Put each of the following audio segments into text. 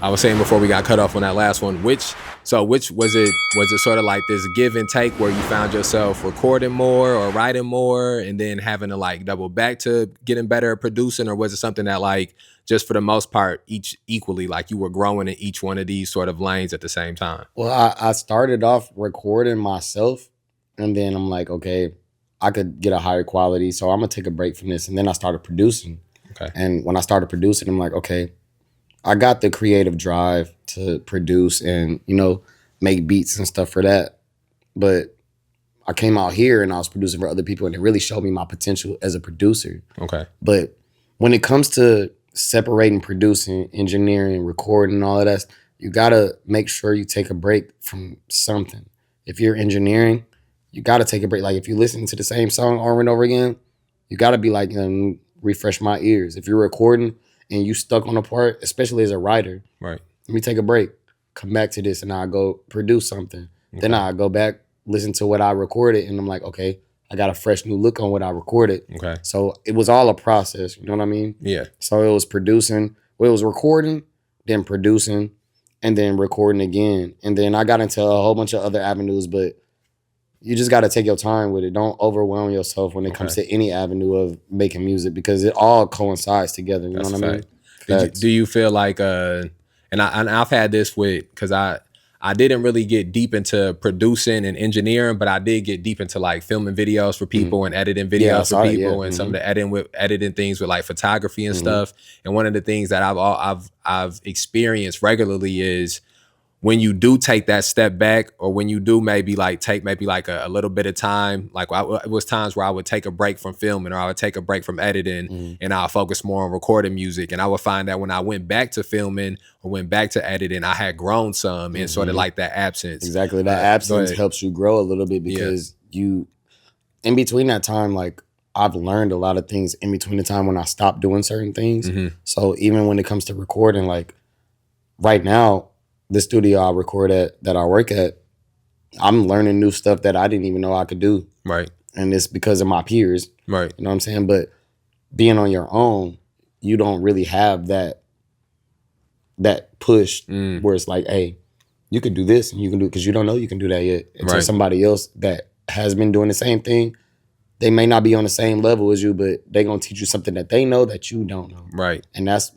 I was saying before we got cut off on that last one, which was it? Was it sort of like this give and take where you found yourself recording more or writing more, and then having to like double back to getting better at producing, or was it something that like just for the most part each equally like you were growing in each one of these sort of lanes at the same time? Well, I started off recording myself, and then I'm like, okay, I could get a higher quality, so I'm gonna take a break from this. And then I started producing. Okay. And when I started producing, I'm like, okay, I got the creative drive to produce and, make beats and stuff for that. But I came out here and I was producing for other people, and it really showed me my potential as a producer. Okay. But when it comes to separating producing, engineering, recording, all of that, you gotta make sure you take a break from something. If you're engineering, you gotta take a break. Like if you listen to the same song over and over again, you gotta be like, refresh my ears. If you're recording and you stuck on a part, especially as a writer, Right. let me take a break, come back to this, and I'll go produce something. Okay. Then I'll go back, listen to what I recorded, and I'm like, okay, I got a fresh new look on what I recorded. Okay. So it was all a process, you know what I mean? Yeah. So it was producing, it was recording, then producing, and then recording again. And then I got into a whole bunch of other avenues, but you just got to take your time with it. Don't overwhelm yourself when it comes to any avenue of making music, because it all coincides together. You know what I mean? Do you feel like, and I've had this with, because I didn't really get deep into producing and engineering, but I did get deep into like filming videos for people and editing videos for people and some of the editing things with like photography and stuff. And one of the things that I've experienced regularly is when you do take that step back, or when you do maybe like take a little bit of time, like it was times where I would take a break from filming, or I would take a break from editing, and I'll focus more on recording music. And I would find that when I went back to filming or went back to editing, I had grown some in sort of like that absence. Exactly. That absence helps you grow a little bit, because you, in between that time, like I've learned a lot of things in between the time when I stopped doing certain things. So even when it comes to recording, like right now, the studio I record at, that I work at, I'm learning new stuff that I didn't even know I could do. Right. And it's because of my peers. Right. You know what I'm saying? But being on your own, you don't really have that push where it's like, hey, you can do this and you can do it, because you don't know you can do that yet. Until somebody else that has been doing the same thing, they may not be on the same level as you, but they're going to teach you something that they know that you don't know. Right. And that's,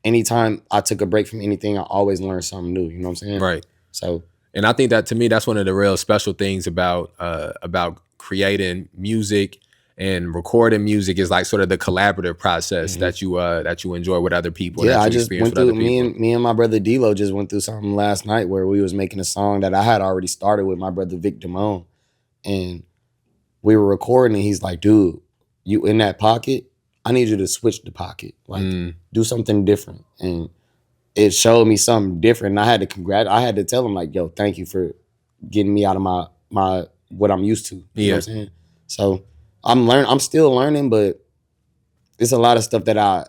anytime I took a break from anything, I always learned something new. You know what I'm saying? Right. So, and I think that, to me, that's one of the real special things about creating music and recording music, is like sort of the collaborative process that you enjoy with other people. Yeah, I just went through, me and my brother D-Lo just went through something last night where we was making a song that I had already started with my brother Vic Damone, and we were recording, and he's like, dude, you in that pocket, I need you to switch the pocket, like do something different. And it showed me something different. And I had to tell him like, yo, thank you for getting me out of my what I'm used to. You know what I'm saying? So I'm still learning, but it's a lot of stuff that I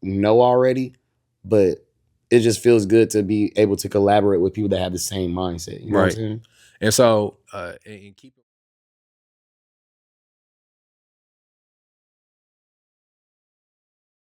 know already, but it just feels good to be able to collaborate with people that have the same mindset. You know what I'm saying? And so, and keep